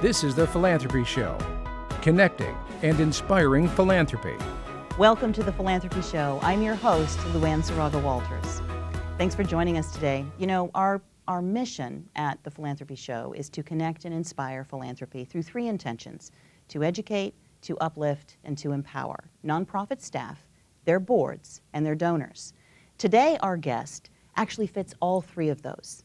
This is The Philanthropy Show, connecting and inspiring philanthropy. Welcome to The Philanthropy Show. I'm your host, Luann Saraga Walters. Thanks for joining us today. You know, our mission at The Philanthropy Show is to connect and inspire philanthropy through three intentions: to educate, to uplift, and to empower nonprofit staff, their boards, and their donors. Today, our guest actually fits all three of those.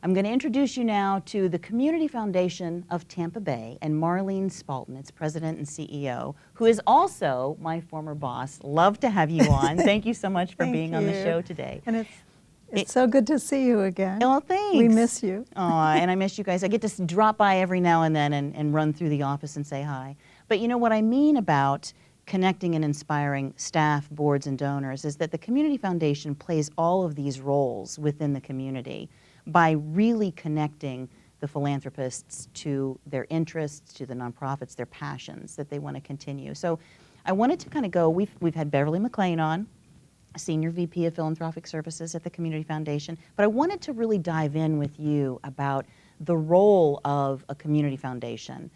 I'm going to introduce you now to the Community Foundation of Tampa Bay and Marlene Spalten, its president and CEO, who is also my former boss. Love to have you on. Thank you so much for being on the show today. And it's so good to see you again. Oh, thanks. We miss you. And I miss you guys. I get to drop by every now and then and run through the office and say hi. But you know what I mean about connecting and inspiring staff, boards, and donors is that the Community Foundation plays all of these roles within the community by really connecting the philanthropists to their interests, to the nonprofits, their passions that they want to continue. So I wanted to kind of go, we've had Beverly McLean on, Senior VP of Philanthropic Services at the Community Foundation, but I wanted to really dive in with you about the role of a community foundation,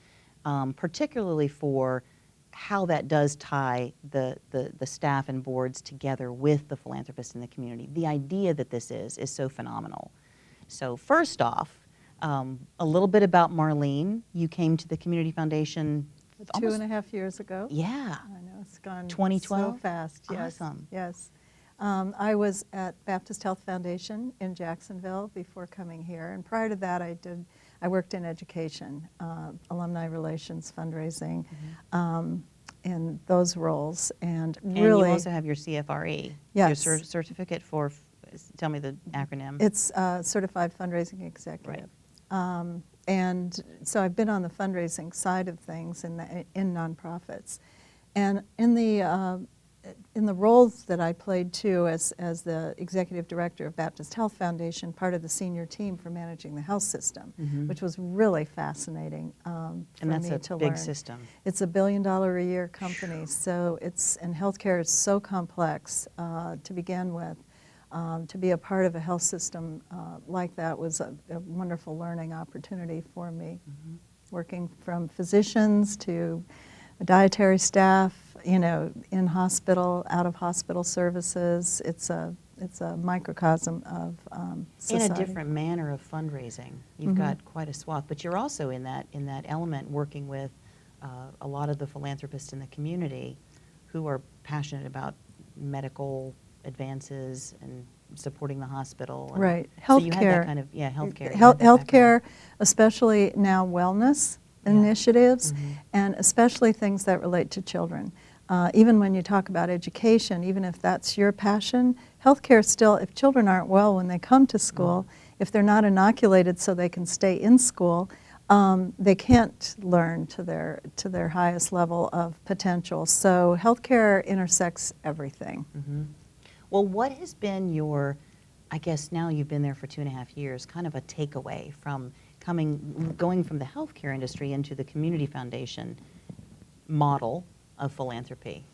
particularly for how that does tie the staff and boards together with the philanthropists in the community. The idea that this is so phenomenal. So first off, a little bit about Marlene. You came to the Community Foundation 2.5 years ago. Yeah. I know, it's gone 2012? so fast. Yes. Awesome. Yes. I was at Baptist Health Foundation in Jacksonville before coming here, and prior to that I worked in education, alumni relations, fundraising, in those roles, and really. And you also have your CFRE, yes, your certificate for, tell me the acronym. It's Certified Fundraising Executive. Right. And so I've been on the fundraising side of things in nonprofits, and in the roles that I played too as the executive director of Baptist Health Foundation, part of the senior team for managing the health system, which was really fascinating for me to learn. And that's a big system. It's $1 billion a year company, so and healthcare is so complex to begin with. To be a part of a health system like that was a wonderful learning opportunity for me. Working from physicians to dietary staff, you know, in hospital, out of hospital services. It's a microcosm of society. In a different manner of fundraising. You've got quite a swath, but you're also in that element working with a lot of the philanthropists in the community who are passionate about medical advances and supporting the hospital. And right. Healthcare. So you had that kind of, healthcare. Healthcare, especially now wellness initiatives, and especially things that relate to children. Even when you talk about education, even if that's your passion, healthcare still, if children aren't well when they come to school, if they're not inoculated so they can stay in school, they can't learn to their highest level of potential. So healthcare intersects everything. Well, what has been your, I guess now you've been there for 2.5 years, kind of a takeaway from going from the healthcare industry into the Community Foundation model of philanthropy?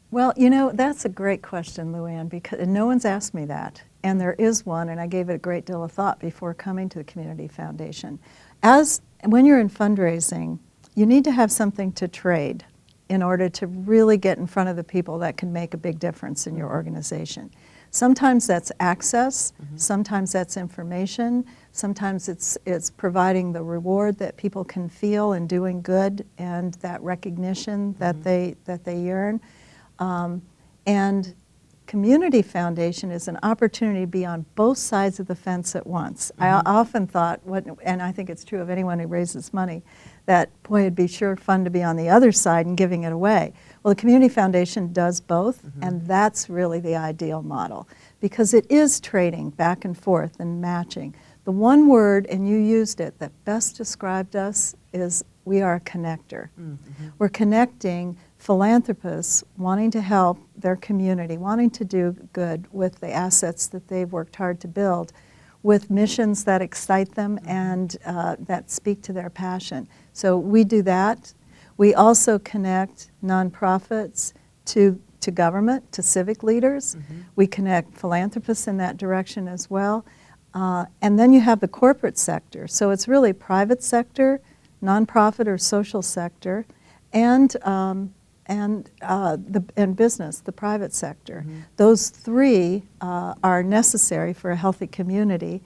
Well, you know, that's a great question, Luann, because no one's asked me that. And there is one, and I gave it a great deal of thought before coming to the Community Foundation. When you're in fundraising, you need to have something to trade in order to really get in front of the people that can make a big difference in your organization. Sometimes that's access, sometimes that's information, sometimes it's providing the reward that people can feel in doing good and that recognition that they yearn. And Community Foundation is an opportunity to be on both sides of the fence at once. I often thought, and I think it's true of anyone who raises money, that, boy, it'd be sure fun to be on the other side and giving it away. Well, the Community Foundation does both, and that's really the ideal model, because it is trading back and forth and matching. The one word, and you used it, that best described us is we are a connector. We're connecting philanthropists wanting to help their community, wanting to do good with the assets that they've worked hard to build, with missions that excite them and that speak to their passion. So we do that. We also connect nonprofits to government, to civic leaders. We connect philanthropists in that direction as well. And then you have the corporate sector. So it's really private sector, nonprofit or social sector, and business, the private sector. Mm-hmm. Those three are necessary for a healthy community.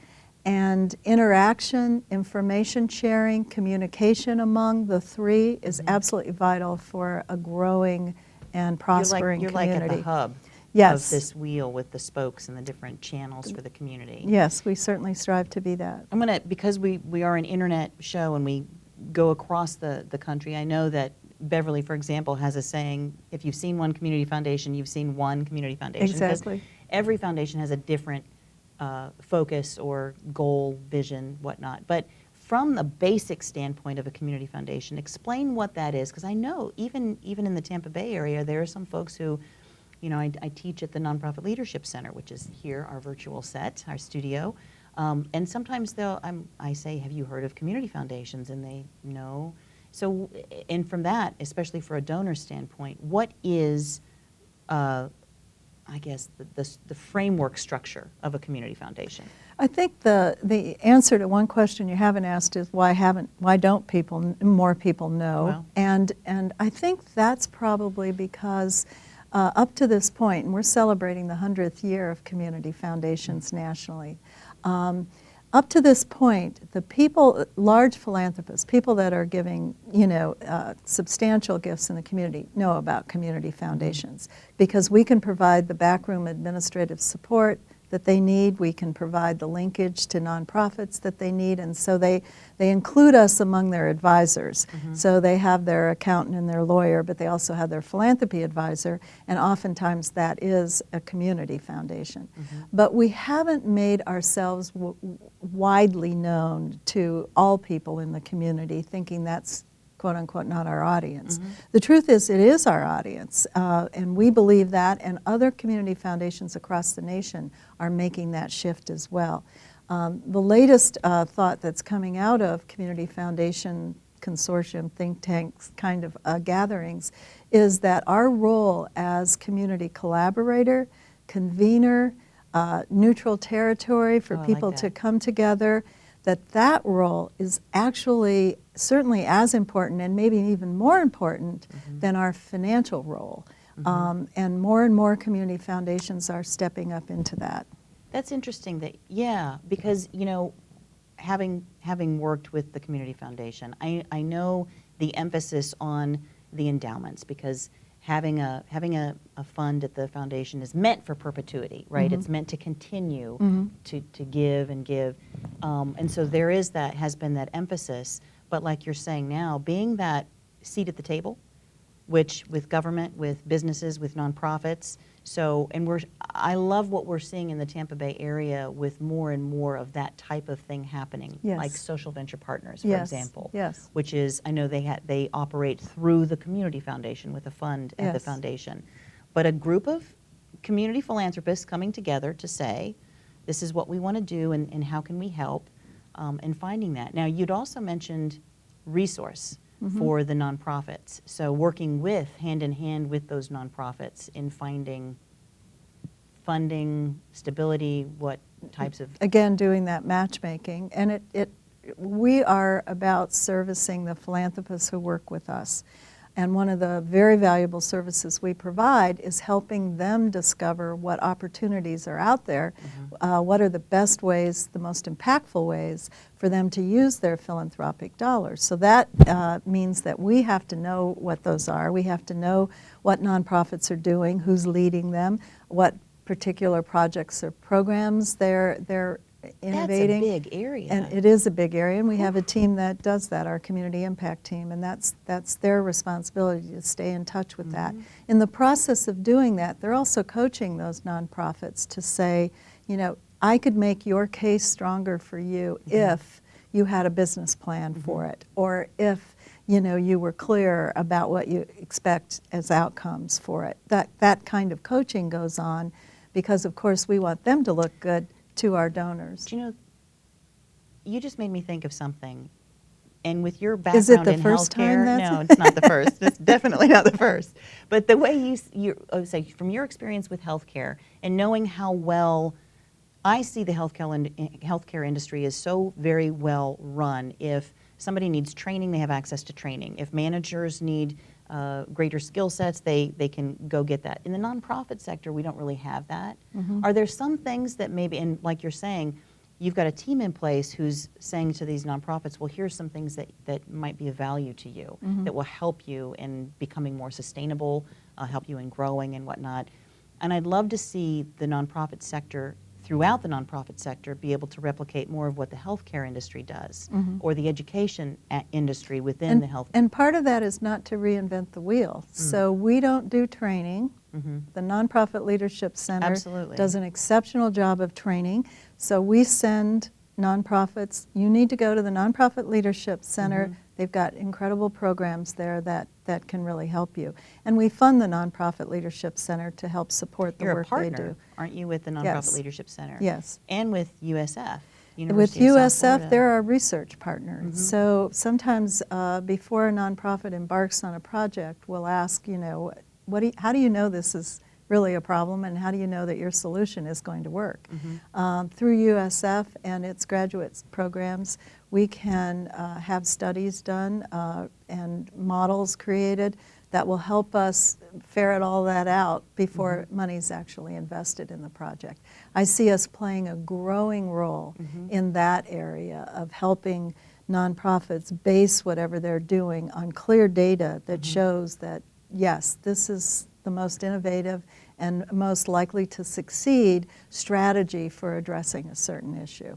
And interaction, information sharing, communication among the three is absolutely vital for a growing and prospering you're community. like at the hub Yes. of this wheel with the spokes and the different channels for the community. Yes, we certainly strive to be that. I'm going to, because we are an internet show and we go across the country, I know that Beverly, for example, has a saying, if you've seen one community foundation, you've seen one community foundation. 'Cause Exactly. every foundation has a different focus or goal, vision, whatnot. But from the basic standpoint of a community foundation, explain what that is, because I know even in the Tampa Bay area, there are some folks who, you know, I teach at the Nonprofit Leadership Center, which is here, our virtual set, our studio, and sometimes I say, have you heard of community foundations? And they, no. So, and from that, especially for a donor standpoint, what is, I guess, the framework structure of a community foundation? I think the answer to one question you haven't asked is why don't more people know? Well. And I think that's probably because up to this point, and we're celebrating the 100th year of community foundations nationally. Up to this point, the people, large philanthropists, people that are giving, you know, substantial gifts in the community, know about community foundations because we can provide the backroom administrative support that they need. We can provide the linkage to nonprofits that they need, and so they include us among their advisors. So they have their accountant and their lawyer, but they also have their philanthropy advisor, and oftentimes that is a community foundation. But we haven't made ourselves widely known to all people in the community, thinking that's quote unquote not our audience. The truth is it is our audience, and we believe that, and other community foundations across the nation are making that shift as well. The latest thought that's coming out of community foundation consortium, think tanks kind of gatherings is that our role as community collaborator, convener, neutral territory for people to come together, that role is actually certainly as important and maybe even more important than our financial role. And more community foundations are stepping up into that. That's interesting that, yeah, because, you know, having worked with the community foundation, I know the emphasis on the endowments, because having a fund at the foundation is meant for perpetuity, right? It's meant to continue to give and give. And so there is that, has been that emphasis, but like you're saying now, being that seat at the table, which with government, with businesses, with nonprofits. So, and I love what we're seeing in the Tampa Bay area with more and more of that type of thing happening, like social venture partners, for example. Yes. Which is, I know they operate through the community foundation with a fund at the foundation. But a group of community philanthropists coming together to say, this is what we want to do and how can we help, and finding that. Now, you'd also mentioned resource for the nonprofits. So working hand in hand with those nonprofits in finding funding, stability, what types of... Again, doing that matchmaking. And we are about servicing the philanthropists who work with us. And one of the very valuable services we provide is helping them discover what opportunities are out there, what are the best ways, the most impactful ways for them to use their philanthropic dollars. So that means that we have to know what those are. We have to know what nonprofits are doing, who's leading them, what particular projects or programs they're innovating. That's a big area. And it is a big area, and we have a team that does that, our community impact team, and that's their responsibility to stay in touch with that. In the process of doing that, they're also coaching those nonprofits to say, you know, I could make your case stronger for you if you had a business plan for it, or if, you know, you were clear about what you expect as outcomes for it. That kind of coaching goes on because, of course, we want them to look good to our donors. Do you know, you just made me think of something. And with your background in healthcare, is it the first time no, it's not the first. It's definitely not the first. But the way you say from your experience with healthcare and knowing how well I see the healthcare industry as so very well run. If somebody needs training, they have access to training. If managers need greater skill sets, they can go get that. In the nonprofit sector, we don't really have that. Are there some things that maybe, and like you're saying, you've got a team in place who's saying to these nonprofits, well, here's some things that might be of value to you, that will help you in becoming more sustainable, help you in growing and whatnot. And I'd love to see the nonprofit sector, throughout the nonprofit sector, be able to replicate more of what the healthcare industry does, or the education industry within the health. And part of that is not to reinvent the wheel. So we don't do training. The Nonprofit Leadership Center Absolutely. does an exceptional job of training. So we send nonprofits, you need to go to the Nonprofit Leadership Center. They've got incredible programs there that can really help you. And we fund the Nonprofit Leadership Center to help support the You're work a partner, they do. aren't you, with the Nonprofit Yes. Leadership Center? Yes. And with USF. With University of South USF, Florida. they're our research partner. So sometimes before a nonprofit embarks on a project, we'll ask, you know, how do you know this is really a problem, and how do you know that your solution is going to work? Through USF and its graduate programs, we can have studies done and models created that will help us ferret all that out before money's actually invested in the project. I see us playing a growing role in that area of helping nonprofits base whatever they're doing on clear data that shows that, yes, this is the most innovative and most likely to succeed strategy for addressing a certain issue.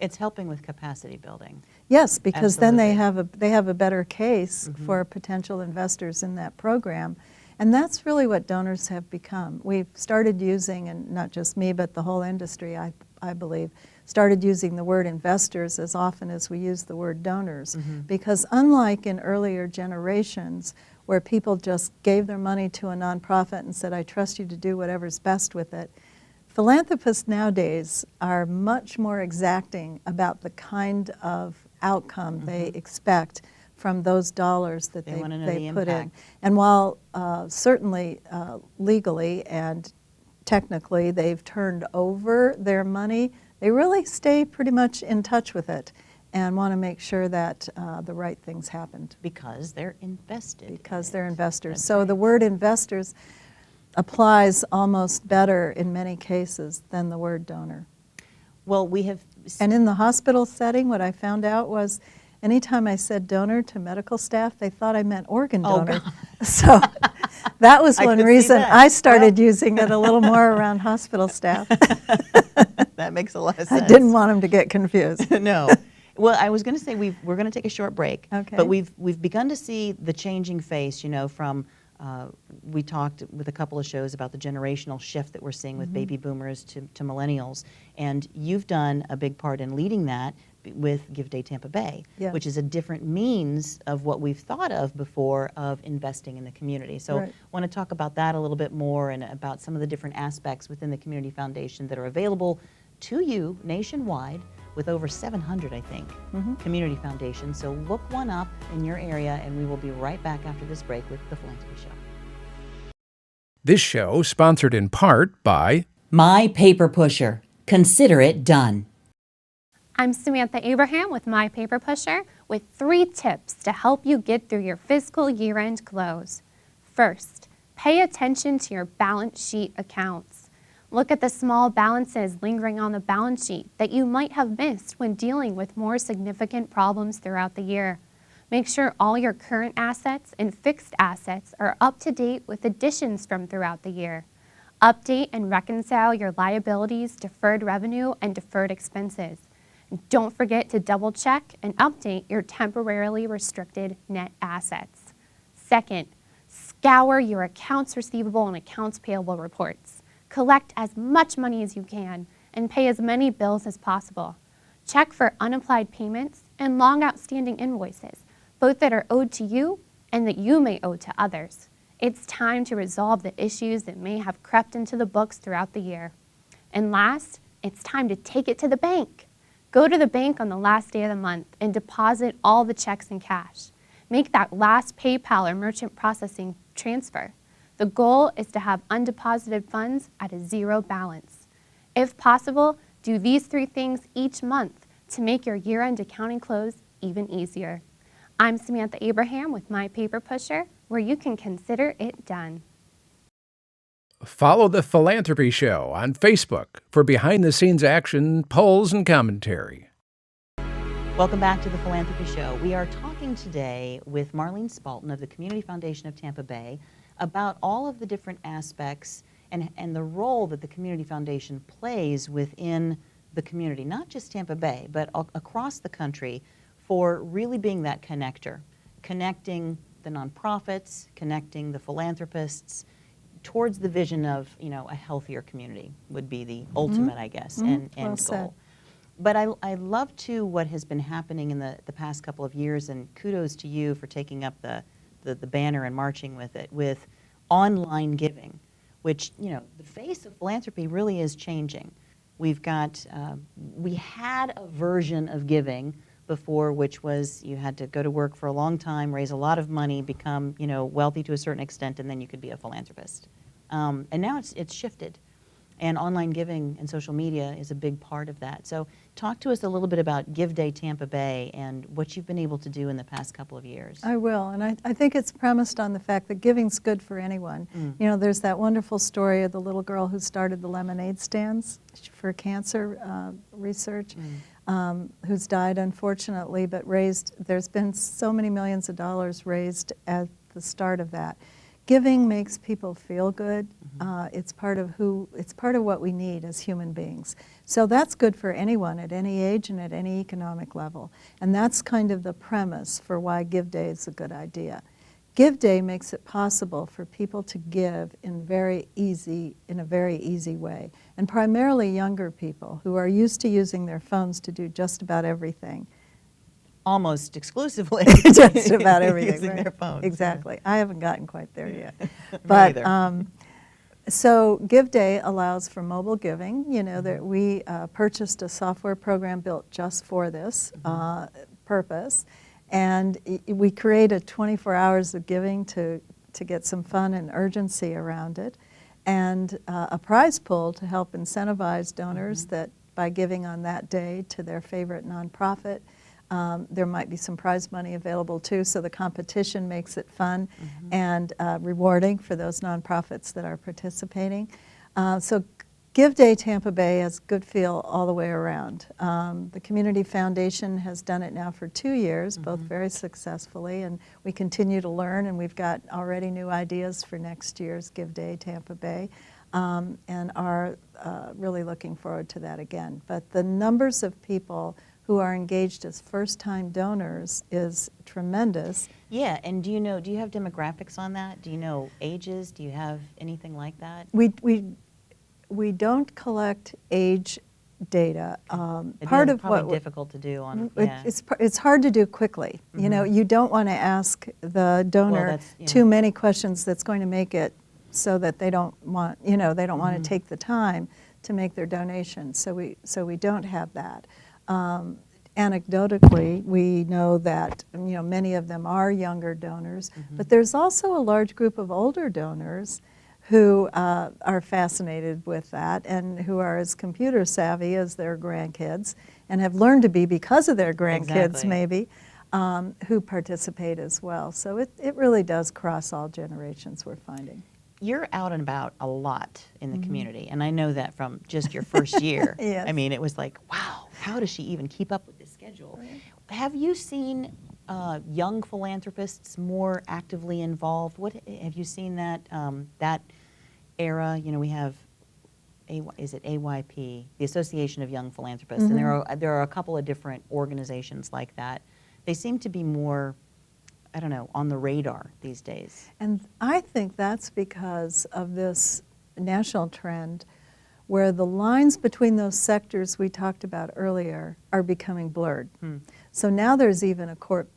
It's helping with capacity building. Yes, because then they Absolutely. have a better case for potential investors in that program. And that's really what donors have become. We've started using, and not just me, but the whole industry, I believe, started using the word investors as often as we use the word donors. Because unlike in earlier generations, where people just gave their money to a nonprofit and said, I trust you to do whatever's best with it, philanthropists nowadays are much more exacting about the kind of outcome they expect from those dollars that They wanna know they the put in. impact. And while certainly legally and technically they've turned over their money, they really stay pretty much in touch with it and want to make sure that the right things happened. Because they're invested. Because in they're it. investors. That's So right. the word investors applies almost better in many cases than the word donor. Well, we have. And in the hospital setting, what I found out was anytime I said donor to medical staff, they thought I meant organ Oh, donor. God. So that was I one could see reason that. I started Well. using it a little more around hospital staff. That makes a lot of sense. I didn't want them to get confused. No. Well, I was going to say we're going to take a short break. Okay. But we've begun to see the changing face, you know, from we talked with a couple of shows about the generational shift that we're seeing with baby boomers to millennials. And you've done a big part in leading that with Give Day Tampa Bay, Yes. which is a different means of what we've thought of before of investing in the community. So Right. I want to talk about that a little bit more and about some of the different aspects within the Community Foundation that are available to you nationwide with over 700, I think, community foundations. So look one up in your area, and we will be right back after this break with The Philanthropy Show. This show sponsored in part by My Paper Pusher. Consider it done. I'm Samantha Abraham with My Paper Pusher with 3 tips to help you get through your fiscal year-end close. First, pay attention to your balance sheet accounts. Look at the small balances lingering on the balance sheet that you might have missed when dealing with more significant problems throughout the year. Make sure all your current assets and fixed assets are up to date with additions from throughout the year. Update and reconcile your liabilities, deferred revenue, and deferred expenses. And don't forget to double check and update your temporarily restricted net assets. Second, scour your accounts receivable and accounts payable reports. Collect as much money as you can and pay as many bills as possible. Check for unapplied payments and long outstanding invoices, both that are owed to you and that you may owe to others. It's time to resolve the issues that may have crept into the books throughout the year. And last, it's time to take it to the bank. Go to the bank on the last day of the month and deposit all the checks in cash. Make that last PayPal or merchant processing transfer. The goal is to have undeposited funds at a 0 balance. If possible, Do these 3 things each month to make your year-end accounting close even easier. I'm Samantha Abraham with My Paper Pusher, where you can consider it done. Follow the Philanthropy Show on Facebook for behind-the-scenes action, polls, and commentary. Welcome back to the Philanthropy Show. We are talking today with Marlene Spalten of the Community Foundation of Tampa Bay about all of the different aspects and the role that the Community Foundation plays within the community, not just Tampa Bay, but across the country, for really being that connector, connecting the nonprofits, connecting the philanthropists towards the vision of, a healthier community would be the ultimate, I guess, end goal. But I love, too, what has been happening in the past couple of years, and kudos to you for taking up the banner and marching with it, with online giving, which, the face of philanthropy really is changing. We've got, we had a version of giving before, which was you had to go to work for a long time, raise a lot of money, become, wealthy to a certain extent, and then you could be a philanthropist. And now it's shifted. And online giving and social media is a big part of that. So talk to us a little bit about Give Day Tampa Bay and what you've been able to do in the past couple of years. I will, and I think it's premised on the fact that giving's good for anyone. There's that wonderful story of the little girl who started the lemonade stands for cancer research, who's died unfortunately, but there's been so many millions of dollars raised at the start of that. Giving makes people feel good. It's part of what we need as human beings. So that's good for anyone at any age and at any economic level. And that's kind of the premise for why Give Day is a good idea. Give Day makes it possible for people to give in a very easy way. And primarily younger people who are used to using their phones to do just about everything. Almost exclusively. Just about everything. Using their phones. Exactly. I haven't gotten quite there yet. But so Give Day allows for mobile giving. That we purchased a software program built just for this purpose. And we created 24 hours of giving to get some fun and urgency around it. And a prize pool to help incentivize donors that by giving on that day to their favorite nonprofit. There might be some prize money available too, so the competition makes it fun and rewarding for those nonprofits that are participating. So Give Day Tampa Bay has good feel all the way around. The Community Foundation has done it now for 2 years, both very successfully, and we continue to learn, and we've got already new ideas for next year's Give Day Tampa Bay, and are really looking forward to that again. But the numbers of people who are engaged as first-time donors is tremendous. Yeah, and do you have demographics on that? Do you know ages? Do you have anything like that? We don't collect age data. Part of probably difficult to do on. Yeah. It's hard to do quickly. You don't want to ask the donor too many questions that's going to make it so that they don't want to take the time to make their donation. So we don't have that. Anecdotally, we know that many of them are younger donors, but there's also a large group of older donors who are fascinated with that and who are as computer savvy as their grandkids and have learned to be because of their grandkids maybe, who participate as well. So it really does cross all generations, we're finding. You're out and about a lot in the community, and I know that from just your first year. Yes. I mean, it was like, wow, how does she even keep up with this schedule? Right. Have you seen young philanthropists more actively involved? What have you seen that that era? We have, is it AYP, the Association of Young Philanthropists, and there are a couple of different organizations like that. They seem to be more, I don't know, on the radar these days. And I think that's because of this national trend where the lines between those sectors we talked about earlier are becoming blurred. So now there's even a Corp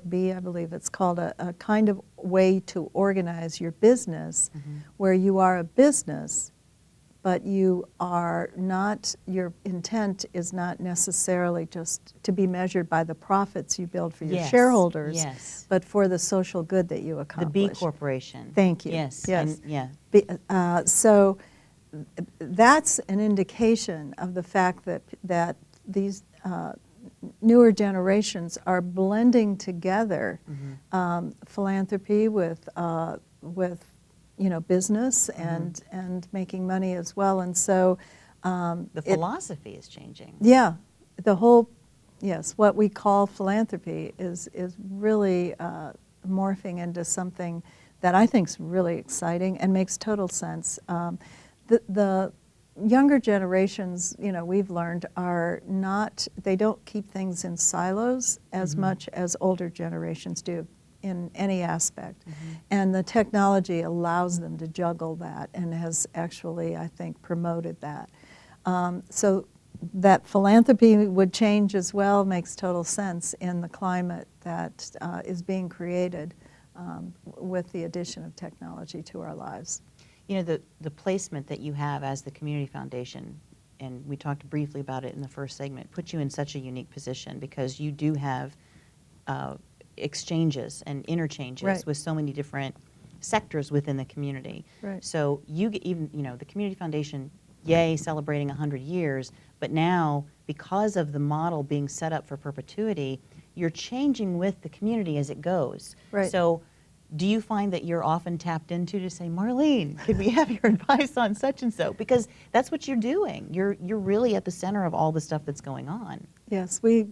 B, I believe it's called, a kind of way to organize your business where you are a business, but you are not, your intent is not necessarily just to be measured by the profits you build for your shareholders, but for the social good that you accomplish. The B Corporation. Thank you. Yes. Yes. And, yeah. So that's an indication of the fact that these newer generations are blending together philanthropy with business and making money as well. And so The philosophy is changing. yeah, the whole, yes, what we call philanthropy is really morphing into something that I think is really exciting and makes total sense. The younger generations, we've learned are not, they don't keep things in silos as much as older generations do in any aspect. And the technology allows them to juggle that and has actually, I think, promoted that. So that philanthropy would change as well makes total sense in the climate that is being created with the addition of technology to our lives. The placement that you have as the community foundation, and we talked briefly about it in the first segment, puts you in such a unique position because you do have exchanges and interchanges with so many different sectors within the community. Right. So you get even, the community foundation, yay, celebrating 100 years, but now because of the model being set up for perpetuity, you're changing with the community as it goes. Right. So do you find that you're often tapped into to say, Marlene, could we have your advice on such and so? Because that's what you're doing. You're really at the center of all the stuff that's going on. Yes, we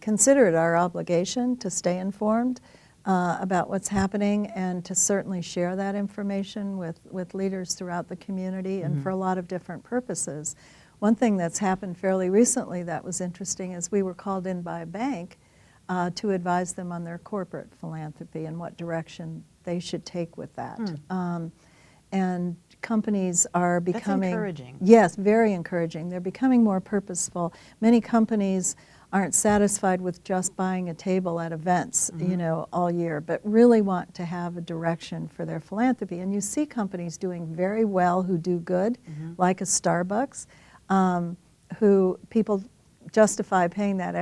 consider it our obligation to stay informed about what's happening and to certainly share that information with leaders throughout the community and for a lot of different purposes. One thing that's happened fairly recently that was interesting is we were called in by a bank to advise them on their corporate philanthropy and what direction they should take with that. And companies are becoming— That's encouraging. Yes, very encouraging. They're becoming more purposeful. Many companies aren't satisfied with just buying a table at events, all year, but really want to have a direction for their philanthropy. And you see companies doing very well who do good, like a Starbucks, who people justify paying that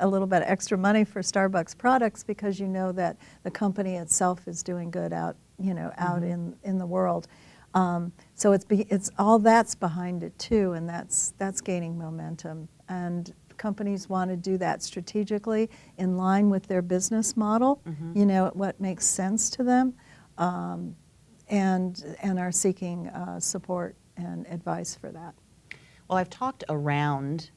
a little bit extra money for Starbucks products because you know that the company itself is doing good out in the world. So it's all that's behind it too, and that's gaining momentum. And companies want to do that strategically in line with their business model, what makes sense to them, and are seeking support and advice for that. Well, I've talked around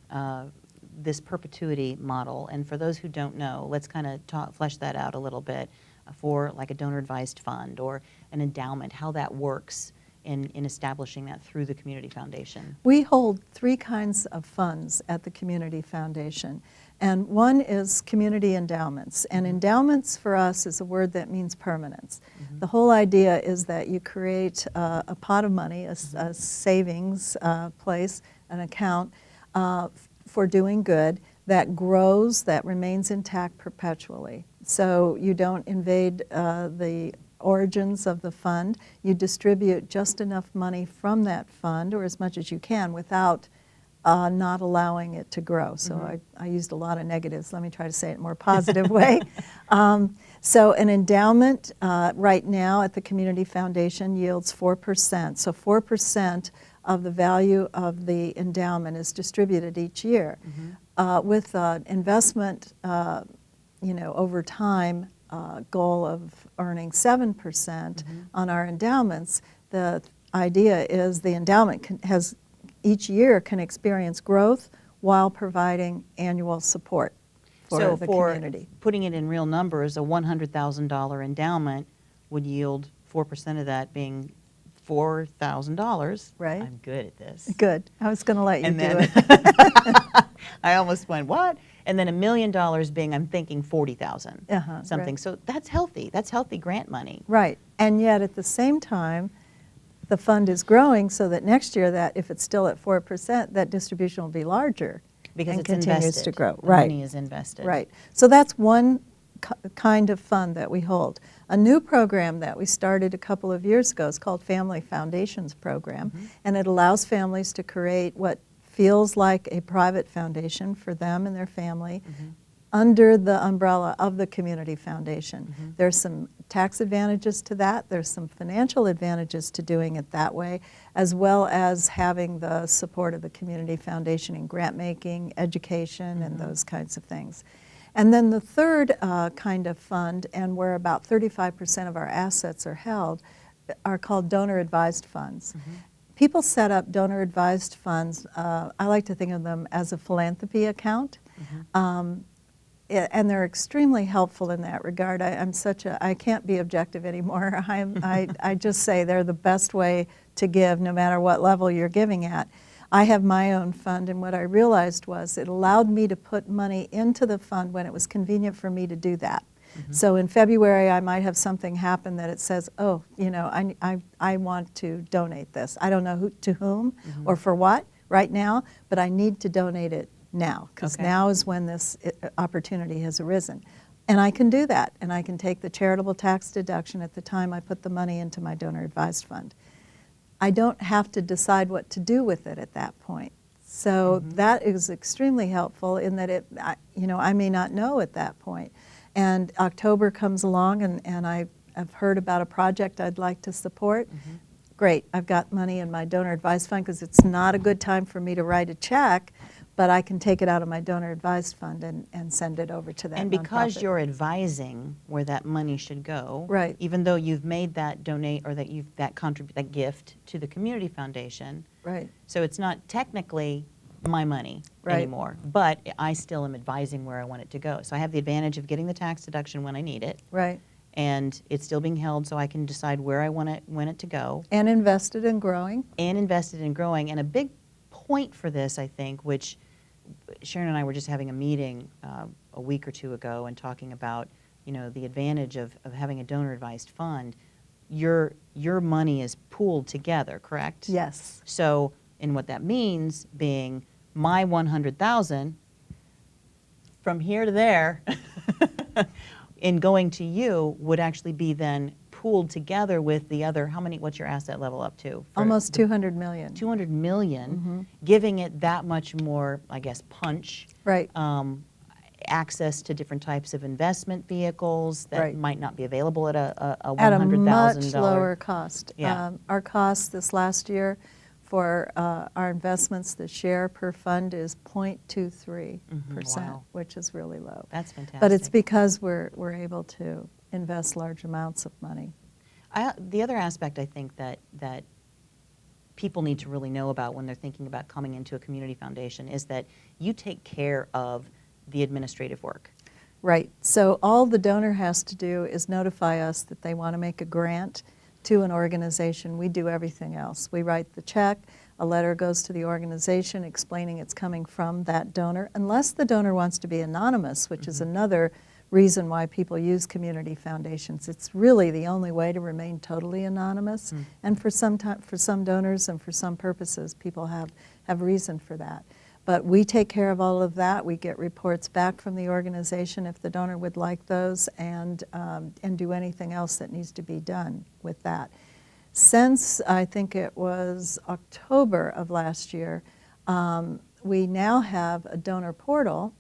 this perpetuity model, and for those who don't know, let's kind of flesh that out a little bit for like a donor-advised fund or an endowment, how that works in establishing that through the Community Foundation. We hold 3 kinds of funds at the Community Foundation, and one is community endowments. And endowments for us is a word that means permanence. The whole idea is that you create a pot of money, a savings place, an account for doing good that grows, that remains intact perpetually. So you don't invade the origins of the fund. You distribute just enough money from that fund, or as much as you can, without not allowing it to grow. So I used a lot of negatives. Let me try to say it in a more positive way. So an endowment right now at the Community Foundation yields 4%. So 4% of the value of the endowment is distributed each year. With investment, over time, goal of earning 7% on our endowments, the idea is the endowment each year can experience growth while providing annual support for the community. Putting it in real numbers, a $100,000 endowment would yield 4% of that being $4,000. Right. I'm good at this. Good. I was going to let you do it. I almost went, what? And then $1 million being, I'm thinking 40,000, something. Right. So that's healthy. That's healthy grant money. Right. And yet at the same time, the fund is growing so that next year, that if it's still at 4%, that distribution will be larger Because and it's continues invested. to grow. The Right. money is invested. Right. So that's one kind of fund that we hold. A new program that we started a couple of years ago is called Family Foundations Program, and it allows families to create what feels like a private foundation for them and their family, under the umbrella of the community foundation. There's some tax advantages to that. There's some financial advantages to doing it that way, as well as having the support of the community foundation in grant making, education, and those kinds of things. And then the third kind of fund, and where about 35% of our assets are held, are called donor-advised funds. People set up donor-advised funds. I like to think of them as a philanthropy account. And they're extremely helpful in that regard. I can't be objective anymore. I just say they're the best way to give, no matter what level you're giving at. I have my own fund, and what I realized was it allowed me to put money into the fund when it was convenient for me to do that. So in February, I might have something happen that it says, oh, you know, I want to donate this. I don't know to whom or for what right now, but I need to donate it now, because now is when this opportunity has arisen. And I can do that, and I can take the charitable tax deduction at the time I put the money into my donor advised fund. I don't have to decide what to do with it at that point. So that is extremely helpful in that I may not know at that point. And October comes along, and I've heard about a project I'd like to support. Great, I've got money in my donor advised fund, because it's not a good time for me to write a check, but I can take it out of my donor advised fund and send it over to that And because nonprofit. you're advising where that money should go, Right. even though you've made that donate or that that gift to the community foundation, Right, so it's not technically my money Right. anymore, but I still am advising where I want it to go. So I have the advantage of getting the tax deduction when I need it, right. and it's still being held so I can decide where I want it to go, And invested in growing. and invested in growing. And a big point for this, I think, which Sharon and I were just having a meeting a week or two ago and talking about, you know, the advantage of having a donor advised fund. Your money is pooled together, correct? Yes. So, and what that means being my 100,000 from here to there in going to you would actually be then pooled together with the other, what's your asset level up to? Almost 200 million. 200 million, giving it that much more, I guess, punch. Right. Access to different types of investment vehicles that Right. might not be available at a At a $100,000. much lower cost. Yeah. Our cost this last year for our investments, the share per fund is 0.23%, Wow. which is really low. That's fantastic. But it's because we're able to invest large amounts of money. The other aspect I think that people need to really know about when they're thinking about coming into a community foundation is that you take care of the administrative work. Right. So all the donor has to do is notify us that they want to make a grant to an organization. We do everything else. We write the check, a letter goes to the organization explaining it's coming from that donor, unless the donor wants to be anonymous, which is another reason why people use community foundations. It's really the only way to remain totally anonymous. And for some donors and for some purposes, people have reason for that. But we take care of all of that. We get reports back from the organization if the donor would like those, and do anything else that needs to be done with that. Since I think it was October of last year, we now have a donor portal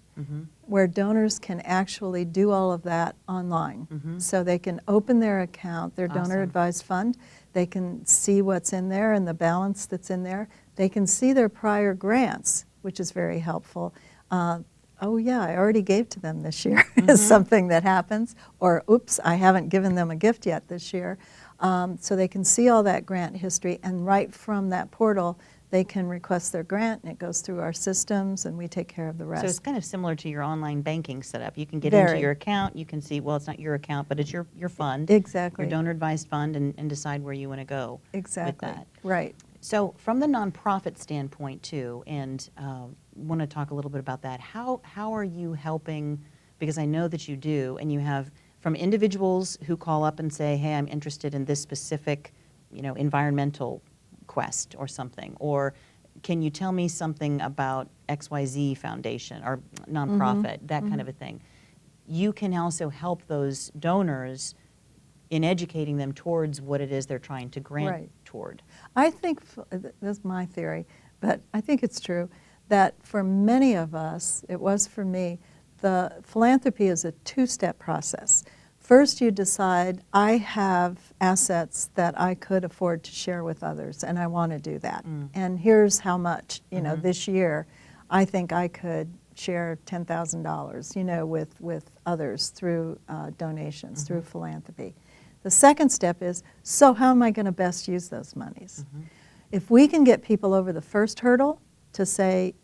where donors can actually do all of that online. So they can open their account, their donor advised fund. They can see what's in there and the balance that's in there. They can see their prior grants, which is very helpful. Oh yeah, I already gave to them this year is something that happens. Or oops, I haven't given them a gift yet this year. So they can see all that grant history, and right from that portal, they can request their grant, and it goes through our systems, and we take care of the rest. So it's kind of similar to your online banking setup. You can get Very. into your account, you can see, well, it's not your account, but it's your fund, Exactly. your donor advised fund, and decide where you want to go Exactly. with that. Right. So from the nonprofit standpoint too, and want to talk a little bit about that, how are you helping, because I know that you do, and you have from individuals who call up and say, hey, I'm interested in this specific, environmental quest or something, or can you tell me something about XYZ Foundation or nonprofit, that kind of a thing. You can also help those donors in educating them towards what it is they're trying to grant Right. toward. I think, that's my theory, but I think it's true, that for many of us, it was for me, the philanthropy is a two-step process. First, you decide, I have assets that I could afford to share with others, and I want to do that. And here's how much. You know, this year, I think I could share $10,000, you know, with others through donations, through philanthropy. The second step is, so how am I going to best use those monies? If we can get people over the first hurdle to say,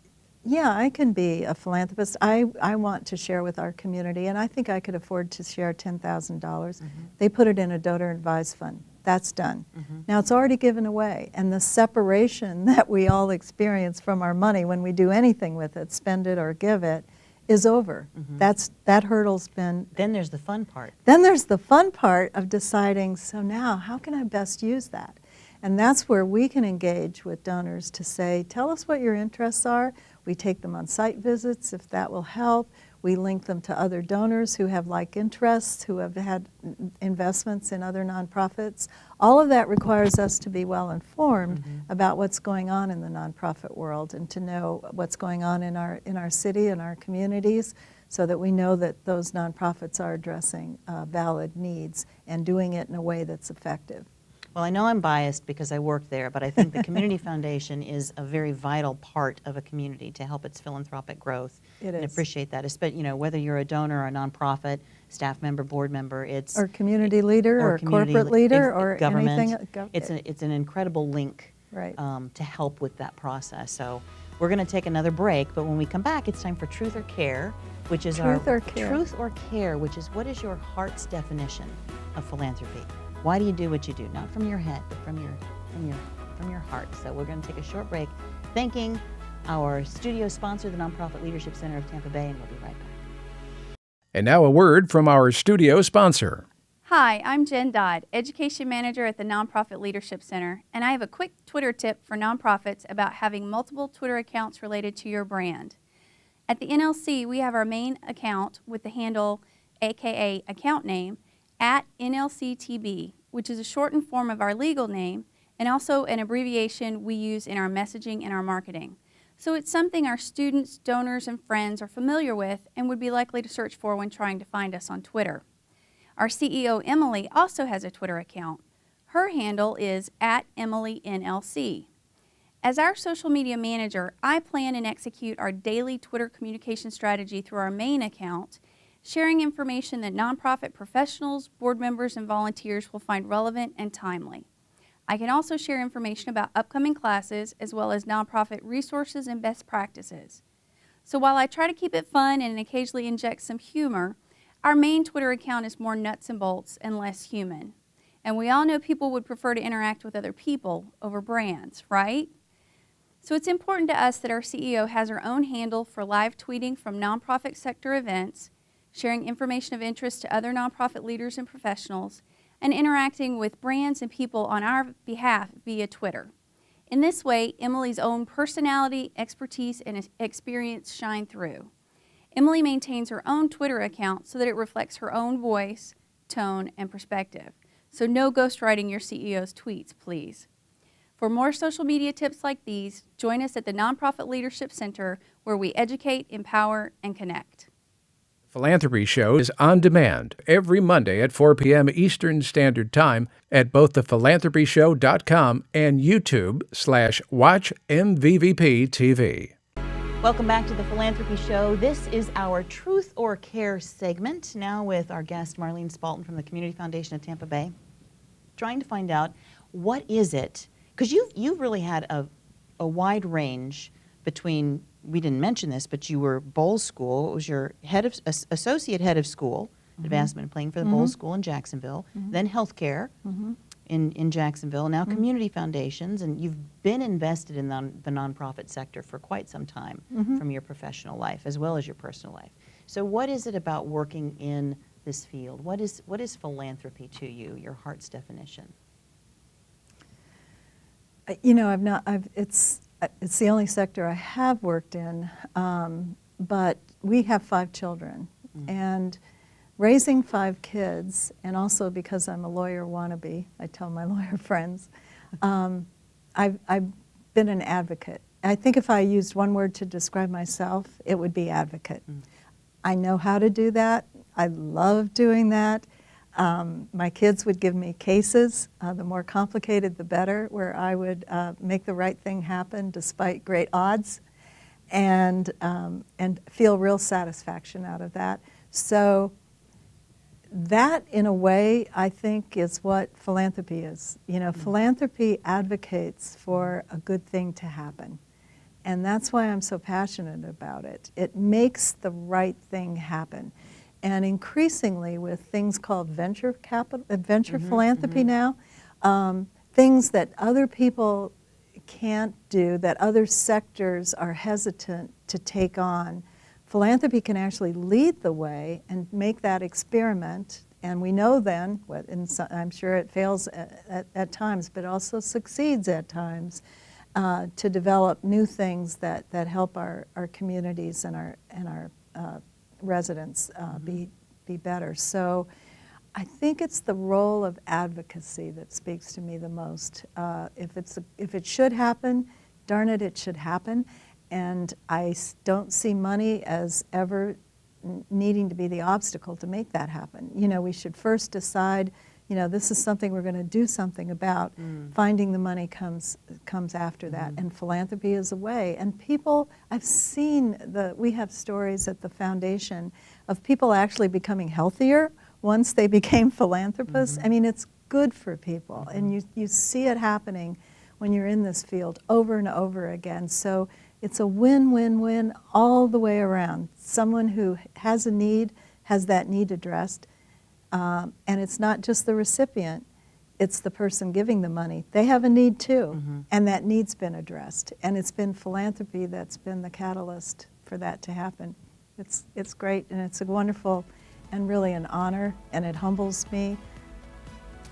yeah, I can be a philanthropist. I want to share with our community, and I think I could afford to share $10,000. They put it in a donor advised fund. That's done. Now it's already given away, and the separation that we all experience from our money when we do anything with it, spend it or give it, is over. That hurdle's been. Then there's the fun part. Then there's the fun part of deciding, so now how can I best use that? And that's where we can engage with donors to say, tell us what your interests are. We take them on site visits if that will help. We link them to other donors who have like interests, who have had investments in other nonprofits. All of that requires us to be well informed about what's going on in the nonprofit world and to know what's going on in our city and our communities, so that we know that those nonprofits are addressing valid needs and doing it in a way that's effective. Well, I know I'm biased because I work there, but I think the Community Foundation is a very vital part of a community to help its philanthropic growth. It and is. appreciate that. Especially, you know, whether you're a donor or a nonprofit, staff member, board member, it's Or community leader or community corporate leader ex- or government. anything. It's an incredible link Right. to help with that process. So we're going to take another break, but when we come back, it's time for Truth or Care, which is Truth or Care. Truth or Care, which is what is your heart's definition of philanthropy? Why do you do what you do? Not from your head, but from your heart. So we're going to take a short break, thanking our studio sponsor, the Nonprofit Leadership Center of Tampa Bay, and we'll be right back. And now a word from our studio sponsor. Hi, I'm Jen Dodd, Education Manager at the Nonprofit Leadership Center, and I have a quick Twitter tip for nonprofits about having multiple Twitter accounts related to your brand. At the NLC, we have our main account with the handle, aka account name, at NLCTB, which is a shortened form of our legal name and also an abbreviation we use in our messaging and our marketing. So it's something our students, donors, and friends are familiar with and would be likely to search for when trying to find us on Twitter. Our CEO, Emily, also has a Twitter account. Her handle is at EmilyNLC. As our social media manager, I plan and execute our daily Twitter communication strategy through our main account, sharing information that nonprofit professionals, board members, and volunteers will find relevant and timely. I can also share information about upcoming classes as well as nonprofit resources and best practices. So while I try to keep it fun and occasionally inject some humor, our main Twitter account is more nuts and bolts and less human. And we all know people would prefer to interact with other people over brands, right? So it's important to us that our CEO has her own handle for live tweeting from nonprofit sector events, sharing information of interest to other nonprofit leaders and professionals, and interacting with brands and people on our behalf via Twitter. In this way, Emily's own personality, expertise, and experience shine through. Emily maintains her own Twitter account so that it reflects her own voice, tone, and perspective. So no ghostwriting your CEO's tweets, please. For more social media tips like these, join us at the Nonprofit Leadership Center, where we educate, empower, and connect. Philanthropy Show is on demand every Monday at 4 p.m. Eastern Standard Time at both thephilanthropyshow.com and YouTube/WatchMVVP-TV. Welcome back to the Philanthropy Show. This is our Truth or Care segment, now with our guest Marlene Spalten from the Community Foundation of Tampa Bay, trying to find out what is it, because you've really had a wide range between, we didn't mention this, but you were Bowles School. It was your associate head of school, advancement and playing for the Bowles School in Jacksonville, then healthcare in Jacksonville, now community foundations, and you've been invested in the nonprofit sector for quite some time from your professional life as well as your personal life. So what is it about working in this field? What is philanthropy to you, your heart's definition? You know, it's the only sector I have worked in, but we have 5 children. And raising 5 kids, and also because I'm a lawyer wannabe, I tell my lawyer friends, I've been an advocate. I think if I used one word to describe myself, it would be advocate. I know how to do that. I love doing that. My kids would give me cases, the more complicated the better, where I would make the right thing happen despite great odds, and feel real satisfaction out of that. So that, in a way, I think is what philanthropy is. You know, philanthropy advocates for a good thing to happen. And that's why I'm so passionate about it. It makes the right thing happen. And increasingly with things called venture capital, venture philanthropy now, things that other people can't do, that other sectors are hesitant to take on, philanthropy can actually lead the way and make that experiment. And we know then, I'm sure it fails at times, but also succeeds at times, to develop new things that help our communities and our residents be better. So I think it's the role of advocacy that speaks to me the most. If it should happen, darn it, it should happen. And I don't see money as ever needing to be the obstacle to make that happen. You know, we should first decide, you know, this is something we're going to do something about. Finding the money comes after that, and philanthropy is a way. And people, I've seen we have stories at the foundation of people actually becoming healthier once they became philanthropists. I mean, it's good for people, and you see it happening when you're in this field over and over again. So it's a win-win-win all the way around. Someone who has a need has that need addressed. And it's not just the recipient, it's the person giving the money. They have a need too, and that need's been addressed. And it's been philanthropy that's been the catalyst for that to happen. It's great, and it's a wonderful and really an honor, and it humbles me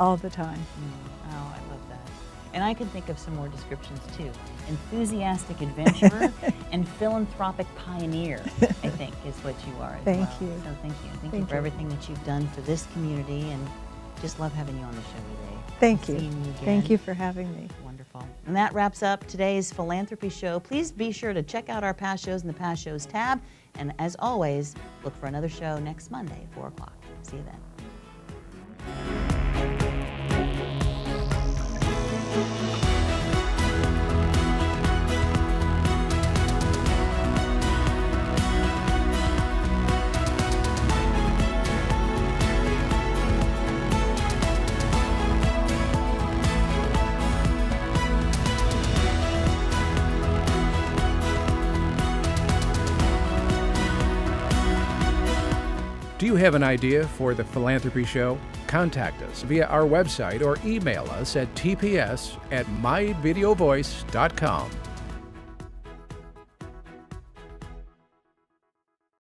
all the time. Oh, I love that. And I can think of some more descriptions too. Enthusiastic adventurer and philanthropic pioneer, I think, is what you are as Thank well. you. So thank you. Thank you Thank for you. everything that you've done for this community, and just love having you on the show today. Thank you. Seeing you again. Thank you for having me. Wonderful. And that wraps up today's Philanthropy Show. Please be sure to check out our past shows in the Past Shows tab. And as always, look for another show next Monday at 4 o'clock. See you then. Do you have an idea for the Philanthropy Show? Contact us via our website or email us at tps@myvideovoice.com.